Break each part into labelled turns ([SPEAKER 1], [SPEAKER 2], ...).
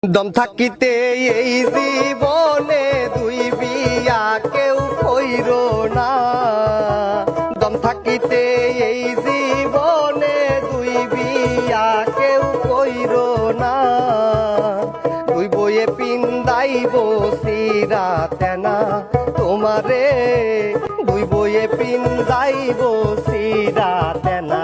[SPEAKER 1] দম থাকিতে এই জীবনে দুই বিয়া কেউ কইর না। দম থাকিতে এই জীবনে দুই বিয়া কেউ কইর না। দুই বইয়ে পিন্দাইব সিরা তেনা তোমারে, দুই বইয়ে পিন্দাইব সিরা তেনা।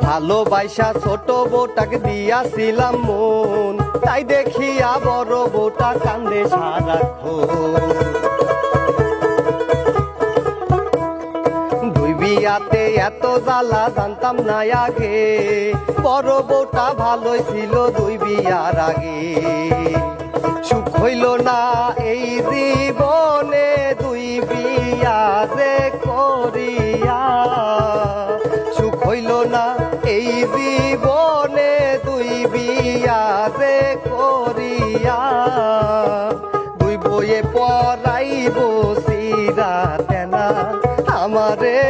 [SPEAKER 1] ভালোবাসা ছোট বউটাকে দিয়াছিলাম মন, তাই দেখিয়া বড় বউটা কান্দে সারাক্ষণ। দুই বিয়াতে এত জ্বালা জানতাম না আগে, বড় বউটা ভালোই ছিল দুই বিয়ার আগে। সুখ হইল না এই জীবনে দুই বিয়া যে করিয়া, সুখ হইল না এই জীবনে দুই বিয়া যে করিয়া। দুই বইয়ে পড়াইব সিরা তেনা আমারে,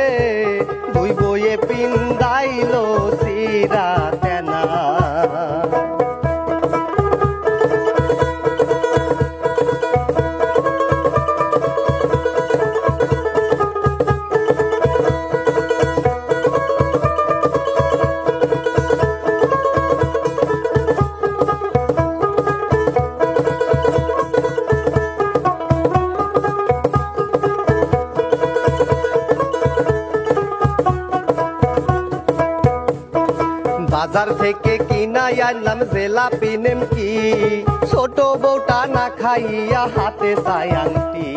[SPEAKER 1] দুই বইয়ে পিন্দাইল সিরা তেনা। বাজার থেকে কিনাই আনলাম জেলাপি নেমকি, ছোট বউটা না খাইয়া হাতে চাই আংটি।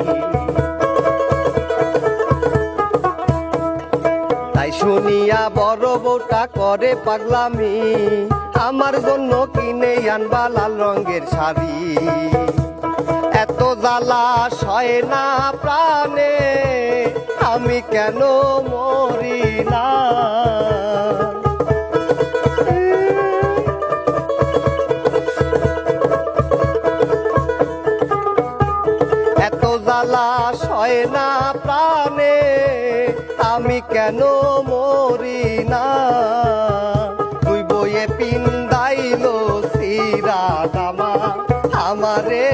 [SPEAKER 1] তাই শুনিয়া বড় বউটা করে পাগলামি, আমার জন্য কিনে আনবা লাল রঙের শাড়ি। এত জ্বালা সয় না প্রাণে, আমি কেন মরি না। এত জ্বালা সয় না প্রাণে, আমি কেন মরি না। দুই বইয়ে পিন্দাইল সিরা জামা আমারে,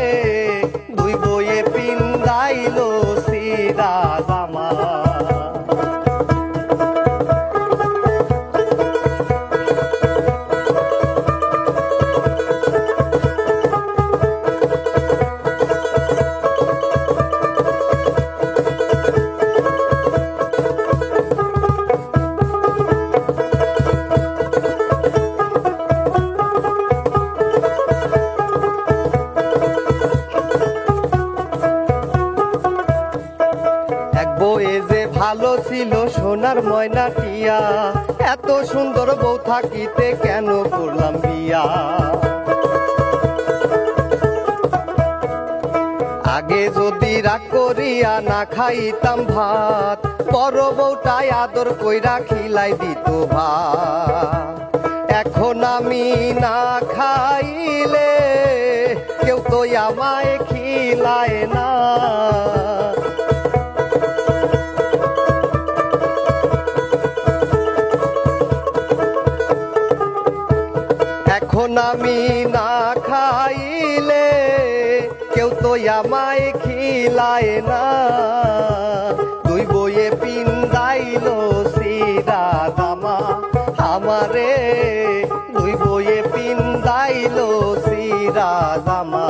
[SPEAKER 1] দুই বইয়ে পিন্দাইল সিরা জামা। বউয়ে যে ভালো ছিল সোনার ময়না টিয়া, এত সুন্দর বউ থাকিতে কেন করলাম বিয়া। আগে যদি রাগ করিয়া না খাইতাম ভাত, বড় বউটাই আদর কইরা খিলাই দিত ভাত। এখন আমি না খাইলে কেউ তো আমায় খিলায় না। এখন আমি না খাইলে কেউ তো আমায় খিলায় না। দুই বইয়ে পিন্দাইল সিরা জামা আমারে, দুই বইয়ে পিন্দাইল সিরা জামা।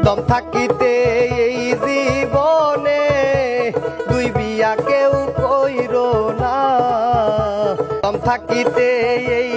[SPEAKER 1] দম থাকিতে এই জীবনে দুই বিয়া কেউ কইর না। দম থাকিতে এই